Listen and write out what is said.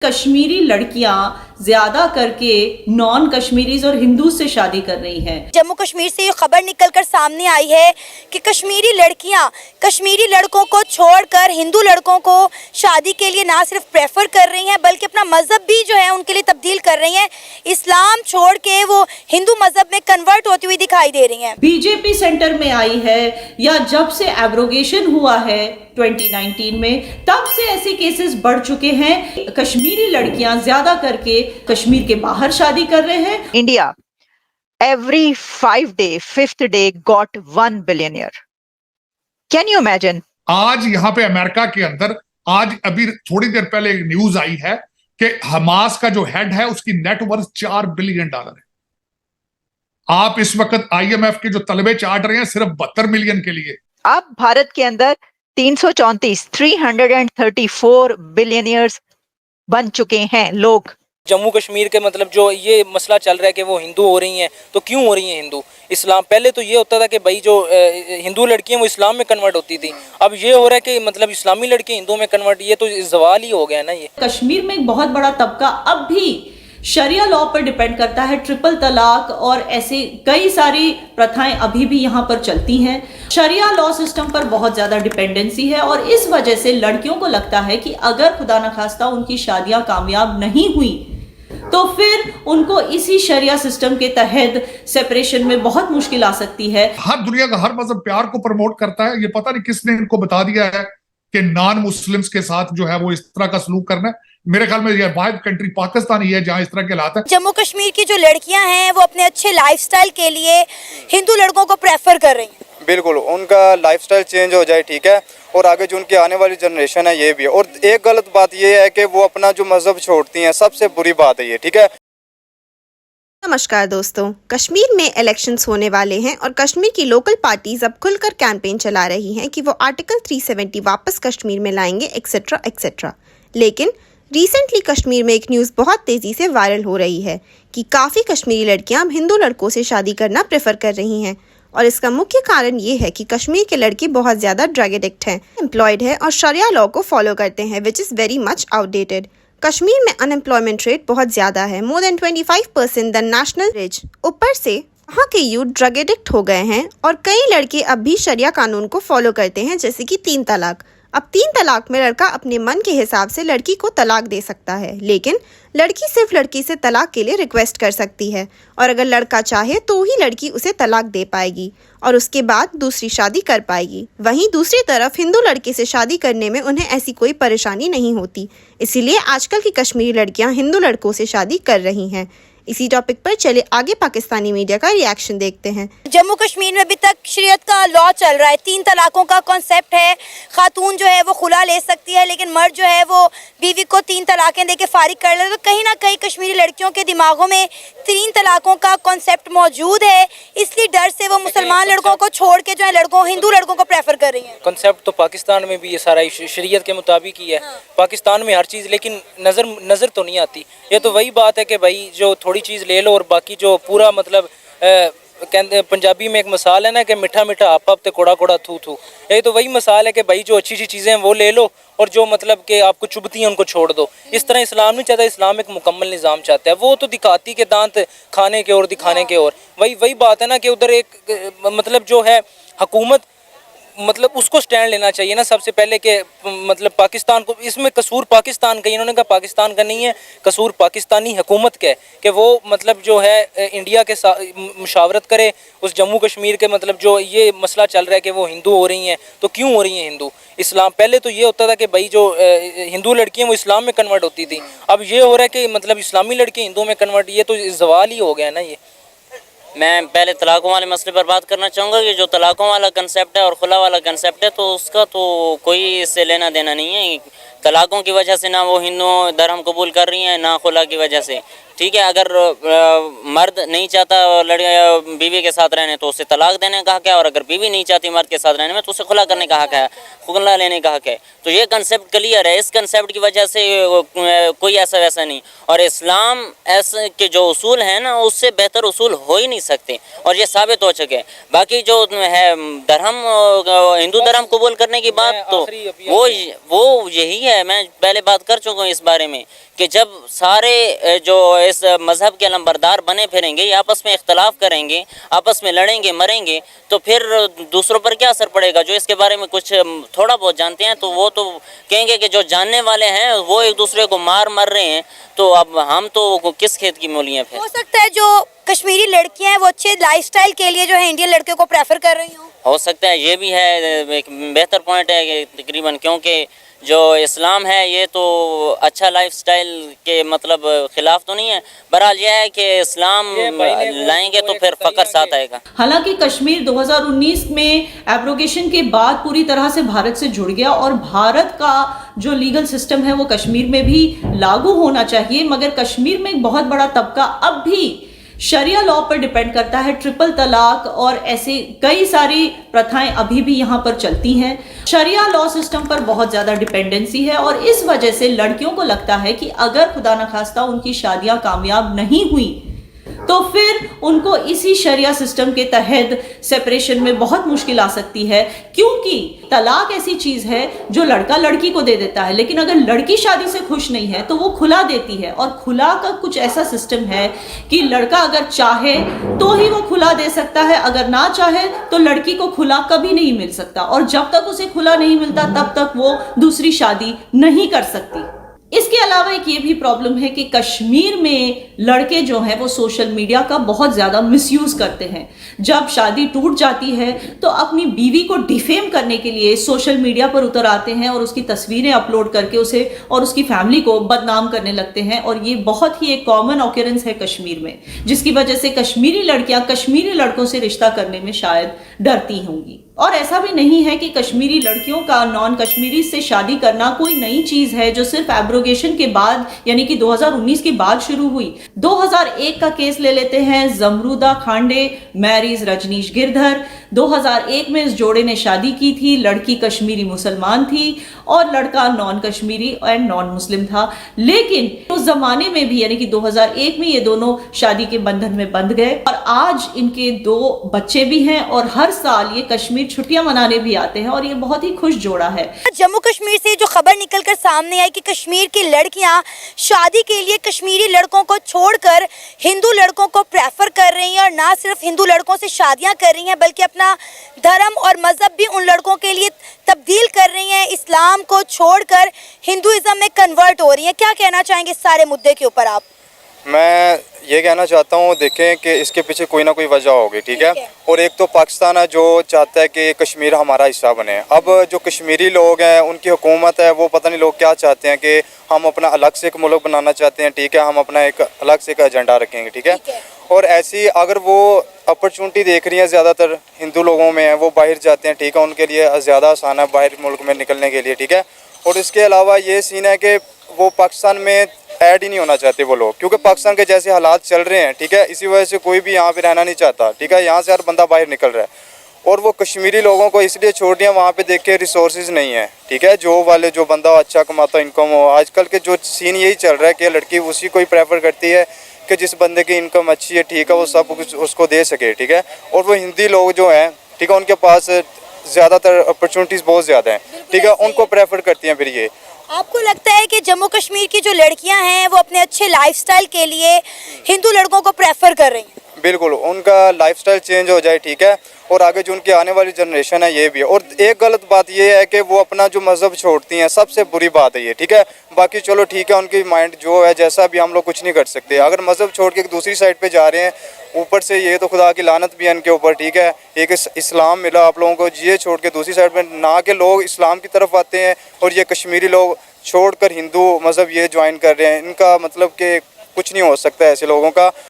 कश्मीरी लड़कियां ज्यादा करके नॉन कश्मीरीज और हिंदू से शादी कर रही हैं। जम्मू कश्मीर से ये खबर निकलकर सामने आई है कि कश्मीरी लड़कियां कश्मीरी लड़कों को छोड़कर हिंदू लड़कों को शादी के लिए ना सिर्फ प्रेफर कर रही हैं बल्कि अपना मजहब भी जो है उनके लिए तब्दील कर रही हैं। इस्लाम छोड़ के वो हिंदू मजहब में कन्वर्ट होती हुई दिखाई दे रही हैं। बीजेपी सेंटर में आई है या जब से एब्रोगेशन हुआ है 2019 में, तब से ऐसे केसेस बढ़ चुके हैं। कश्मीरी लड़कियां ज्यादा करके कश्मीर के बाहर शादी कर रहे हैं। India every 5 day, 5th day got 1 billionaire. Can you imagine? आज यहाँ पे अमेरिका के अंदर आज अभी थोड़ी देर पहले एक न्यूज आई है कि हमास का जो हेड है उसकी नेटवर्थ $4 बिलियन है। आप इस वक्त IMF के जो तलबे चाट रहे हैं सिर्फ 72 मिलियन के लिए। अब भारत के अंदर 334 बिलियनियर्स बन चुके हैं लोग। जम्मू कश्मीर के मतलब जो ये मसला चल रहा है कि वो हिंदू हो रही हैं, तो क्यों हो रही हैं हिंदू? इस्लाम पहले तो ये होता था कि भाई जो हिंदू लड़कियां वो इस्लाम में कन्वर्ट होती थी, अब ये हो रहा है कि मतलब इस्लामी लड़के हिंदू में कन्वर्ट, ये तो जवाल ही हो गया ना। ये कश्मीर में एक बहुत बड़ा तबका अब भी शरिया लॉ पर डिपेंड करता है। ट्रिपल तलाक और ऐसे कई सारी प्रथाएं अभी भी यहाँ पर चलती हैं। शरिया लॉ सिस्टम पर बहुत ज्यादा डिपेंडेंसी है और इस वजह से लड़कियों को लगता है कि अगर खुदा न खास्ता उनकी शादियां कामयाब नहीं हुई तो फिर उनको इसी शरिया सिस्टम के तहत सेपरेशन में बहुत मुश्किल आ सकती है। हर दुनिया का हर मजहब प्यार को प्रमोट करता है। ये पता नहीं किसने इनको बता दिया है कि नॉन मुस्लिम्स के साथ जो है वो इस तरह का सलूक करना है। मेरे ख्याल में ये वाहिद कंट्री पाकिस्तान ही है जहां इस तरह के हालात है। जम्मू कश्मीर की जो लड़कियां हैं वो अपने अच्छे लाइफस्टाइल के लिए हिंदू लड़कों को प्रेफर कर रही हैं। बिल्कुल, उनका लाइफस्टाइल चेंज हो जाए, ठीक है, और आगे जो उनकी आने वाली जनरेशन है ये भी है। और एक गलत बात ये है कि वो अपना जो मजहब छोड़ती हैं, सबसे बुरी बात है ये, ठीक है। नमस्कार दोस्तों, कश्मीर में इलेक्शंस होने वाले हैं और कश्मीर की लोकल पार्टीज अब खुलकर कैंपेन चला रही हैं कि वो आर्टिकल 370 वापस कश्मीर में लाएंगे एक्सेट्रा एक्सेट्रा। लेकिन रिसेंटली कश्मीर में एक न्यूज़ बहुत तेज़ी से वायरल हो रही है कि काफ़ी कश्मीरी लड़कियां अब हिंदू लड़कों से शादी करना प्रेफर कर रही हैं और इसका मुख्य कारण ये है कि कश्मीर के लड़के बहुत ज़्यादा ड्रग एडिक्ट हैं, एम्प्लॉयड है और शरिया लॉ को फॉलो करते हैं, which is very much outdated. Kashmir में अनएम्प्लॉयमेंट रेट बहुत ज़्यादा है, more than 25% the national average. ऊपर से वहाँ के यूथ ड्रग एडिक्ट हो गए हैं और कई लड़के अब भी शरिया कानून को फॉलो करते हैं, जैसे कि 3 तलाक। अब 3 तलाक में लड़का अपने मन के हिसाब से लड़की को तलाक दे सकता है, लेकिन लड़की सिर्फ लड़की से तलाक के लिए रिक्वेस्ट कर सकती है और अगर लड़का चाहे तो ही लड़की उसे तलाक दे पाएगी और उसके बाद दूसरी शादी कर पाएगी। वहीं दूसरी तरफ हिंदू लड़के से शादी करने में उन्हें ऐसी कोई परेशानी नहीं होती, इसीलिए आजकल की कश्मीरी लड़कियां हिंदू लड़कों से शादी कर रही हैं। इसी टॉपिक पर चले आगे पाकिस्तानी मीडिया का रिएक्शन देखते हैं। जम्मू कश्मीर में अभी तक शरीयत का लॉ चल रहा है, 3 तलाकों का कॉन्सेप्ट है। खातून जो है वो खुला ले सकती है, लेकिन मर्द जो है वो बीवी को 3 तलाकें देके फारिग कर ले। तो कहीं ना कहीं कश्मीरी लड़कियों के दिमागों में 3 तलाकों का कॉन्सेप्ट मौजूद है, इसलिए डर से वो मुसलमान लड़कों को छोड़ के जो है हिंदू लड़कों को प्रेफर कर रही है। कॉन्सेप्ट तो पाकिस्तान में भी ये सारा शरीयत के मुताबिक ही है। पाकिस्तान में हर चीज़, लेकिन नज़र तो नहीं आती। ये तो वही बात है कि भाई जो थोड़ी चीज़ ले लो और बाकी जो पूरा मतलब कहते पंजाबी में एक मिसाल है ना कि मिठा मिठा आप ते कोड़ा कोड़ा थू थू। ये तो वही मिसाल है कि भाई जो अच्छी अच्छी चीज़ें हैं वो ले लो और जो मतलब कि आपको चुभती हैं उनको छोड़ दो। इस तरह इस्लाम नहीं चाहता, इस्लाम एक मुकम्मल निज़ाम चाहता है। वो तो दिखाती के दांत खाने के और दिखाने के और वही बात है ना कि उधर एक मतलब जो है हुकूमत मतलब उसको स्टैंड लेना चाहिए ना सबसे पहले कि मतलब पाकिस्तान को, इसमें कसूर पाकिस्तान का, इन्होंने कहा पाकिस्तान का नहीं है, कसूर पाकिस्तानी हुकूमत का है कि वो मतलब जो है इंडिया के साथ मुशावरत करे उस जम्मू कश्मीर के मतलब जो ये मसला चल रहा है कि वो हिंदू हो रही हैं, तो क्यों हो रही हैं हिंदू? इस्लाम पहले तो ये होता था कि भाई जो हिंदू लड़कियाँ वो इस्लाम में कन्वर्ट होती थी, अब ये हो रहा है कि मतलब इस्लामी लड़के हिंदू में कन्वर्ट, ये तो जवाल ही हो गया ना। ये मैं पहले तलाक़ों वाले मसले पर बात करना चाहूँगा कि जो तलाक़ों वाला कंसेप्ट है और खुला वाला कंसेप्ट है, तो उसका तो कोई इससे लेना देना नहीं है। तलाक़ों की वजह से ना वो हिंदू धर्म कबूल कर रही हैं ना खुला की वजह से, ठीक है। अगर मर्द नहीं चाहता बीवी के साथ रहने तो उसे तलाक देने का हक है, और अगर बीवी नहीं चाहती मर्द के साथ रहने में तो उसे खुला करने का हक है, खुला लेने का हक है। तो ये कंसेप्ट क्लियर है। इस कंसेप्ट की वजह से कोई ऐसा वैसा नहीं, और इस्लाम ऐसे के जो उसूल हैं ना उससे बेहतर उसूल हो ही नहीं सकते, और ये साबित हो चुके हैं। बाकी जो है धर्म हिंदू धर्म कबूल करने की बात, तो वो यही है, मैं पहले बात कर चुका हूँ इस बारे में कि जब सारे जो इस मज़हब के अलंबरदार बने फिरेंगे, ये आपस में इख्तलाफ करेंगे, आपस में लड़ेंगे मरेंगे, तो फिर दूसरों पर क्या असर पड़ेगा। जो इसके बारे में कुछ थोड़ा बहुत जानते हैं तो वो तो कहेंगे कि जो जानने वाले हैं वो एक दूसरे को मर रहे हैं, तो अब हम तो किस खेत की मूलियाँ फिर। हो सकता है जो कश्मीरी लड़कियां हैं वो अच्छे लाइफस्टाइल के लिए जो है इंडियन लड़कियों को प्रेफर कर रही हों। हो सकता है, ये भी है, एक बेहतर पॉइंट है कि तकरीबन, क्योंकि जो इस्लाम है ये तो अच्छा लाइफस्टाइल के मतलब खिलाफ तो नहीं है। बहरहाल यह है कि इस्लाम लाएंगे तो फिर फ़क्र साथ आएगा। हालांकि कश्मीर 2019 में एब्रोगेशन के बाद पूरी तरह से भारत से जुड़ गया और भारत का जो लीगल सिस्टम है वो कश्मीर में भी लागू होना चाहिए, मगर कश्मीर में एक बहुत बड़ा तबका अब भी शरिया लॉ पर डिपेंड करता है। ट्रिपल तलाक और ऐसे कई सारी प्रथाएं अभी भी यहाँ पर चलती हैं। शरिया लॉ सिस्टम पर बहुत ज्यादा डिपेंडेंसी है और इस वजह से लड़कियों को लगता है कि अगर खुदा न खास्ता उनकी शादियां कामयाब नहीं हुई तो फिर उनको इसी शरिया सिस्टम के तहत सेपरेशन में बहुत मुश्किल आ सकती है, क्योंकि तलाक ऐसी चीज है जो लड़का लड़की को दे देता है, लेकिन अगर लड़की शादी से खुश नहीं है तो वो खुला देती है। और खुला का कुछ ऐसा सिस्टम है कि लड़का अगर चाहे तो ही वो खुला दे सकता है, अगर ना चाहे तो लड़की को खुला कभी नहीं मिल सकता, और जब तक उसे खुला नहीं मिलता तब तक वो दूसरी शादी नहीं कर सकती। इसके अलावा एक ये भी प्रॉब्लम है कि कश्मीर में लड़के जो हैं वो सोशल मीडिया का बहुत ज़्यादा मिसयूज़ करते हैं। जब शादी टूट जाती है तो अपनी बीवी को डिफेम करने के लिए सोशल मीडिया पर उतर आते हैं और उसकी तस्वीरें अपलोड करके उसे और उसकी फैमिली को बदनाम करने लगते हैं, और ये बहुत ही एक कॉमन ऑकरेंस है कश्मीर में, जिसकी वजह से कश्मीरी लड़कियां कश्मीरी लड़कों से रिश्ता करने में शायद डरती होंगी। और ऐसा भी नहीं है कि कश्मीरी लड़कियों का नॉन कश्मीरी से शादी करना कोई नई चीज है जो सिर्फ एब्रोगेशन के बाद यानी कि 2019 के बाद शुरू हुई। 2001 का केस ले लेते हैं, जमरूदा खांडे मैरिज रजनीश गिरधर। 2001 में इस जोड़े ने शादी की थी, लड़की कश्मीरी मुसलमान थी और लड़का non Kashmiri and non Muslim था, लेकिन उस जमाने में भी यानी कि 2001 में ये दोनों शादी के बंधन में बंध गए और आज इनके 2 बच्चे भी हैं और हर साल ये कश्मीर छुट्टियां मनाने भी आते हैं और ये बहुत ही खुश जोड़ा है। जम्मू कश्मीर से जो खबर निकलकर सामने आई कि कश्मीर की लड़कियां शादी के लिए कश्मीरी लड़कों को छोड़कर हिंदू लड़कों को प्रेफर कर रही हैं, और ना सिर्फ हिंदू लड़कों से शादियां कर रही हैं बल्कि अपना धर्म और मजहब भी उन लड़कों के लिए तब्दील कर रही हैं, इस्लाम को छोड़कर हिंदुइज्म में कन्वर्ट हो रही हैं। क्या कहना चाहेंगे इस सारे मुद्दे के ऊपर आप? मैं ये कहना चाहता हूँ, देखें कि इसके पीछे कोई ना कोई वजह होगी, ठीक है। और एक तो पाकिस्तान है जो चाहता है कि कश्मीर हमारा हिस्सा बने। अब जो कश्मीरी लोग हैं उनकी हुकूमत है, वो पता नहीं लोग क्या चाहते हैं कि हम अपना अलग से एक मुल्क बनाना चाहते हैं, ठीक है, हम अपना एक अलग से एक एजेंडा रखेंगे, ठीक है। और ऐसी अगर वो अपॉर्चुनिटी देख रही हैं ज़्यादातर हिंदू लोगों में है, वो बाहर जाते हैं, ठीक है, उनके लिए ज़्यादा आसान है बाहर मुल्क में निकलने के लिए, ठीक है। और इसके अलावा ये सीन है कि वो पाकिस्तान में ऐड ही नहीं होना चाहते वो लोग, क्योंकि पाकिस्तान के जैसे हालात चल रहे हैं, ठीक है, इसी वजह से कोई भी यहाँ पे रहना नहीं चाहता, ठीक है। यहाँ से हर बंदा बाहर निकल रहा है और वो कश्मीरी लोगों को इसलिए छोड़ दिया, वहाँ पे देख के रिसोर्सेज नहीं है, ठीक है। जो बंदा अच्छा कमाता इनकम हो, आजकल के जो सीन यही चल रहा है कि लड़की उसी को ही प्रेफर करती है कि जिस बंदे की इनकम अच्छी है, ठीक है, वो सब कुछ उसको दे सके, ठीक है। और वो हिंदी लोग जो हैं, ठीक है, उनके पास ज़्यादातर अपॉर्चुनिटीज़ बहुत ज़्यादा हैं, ठीक है, उनको प्रेफर करती हैं। फिर ये आपको लगता है कि जम्मू कश्मीर की जो लड़कियां हैं वो अपने अच्छे लाइफस्टाइल के लिए हिंदू लड़कों को प्रेफर कर रही हैं? बिल्कुल, उनका लाइफस्टाइल चेंज हो जाए, ठीक है, और आगे जो उनकी आने वाली जनरेशन है ये भी है। और एक गलत बात ये है कि वो अपना जो मज़हब छोड़ती हैं, सबसे बुरी बात है ये, ठीक है। बाकी चलो ठीक है, उनकी माइंड जो है जैसा भी, हम लोग कुछ नहीं कर सकते। अगर मज़हब छोड़ के दूसरी साइड पे जा रहे हैं, ऊपर से ये तो खुदा की लानत भी है इनके ऊपर, ठीक है। एक इस्लाम मिला आप लोगों को, ये छोड़ के दूसरी साइड पे ना के लोग इस्लाम की तरफ आते हैं और ये कश्मीरी लोग छोड़कर हिंदू मज़हब ये ज्वाइन कर रहे हैं। इनका मतलब कि कुछ नहीं हो सकता ऐसे लोगों का।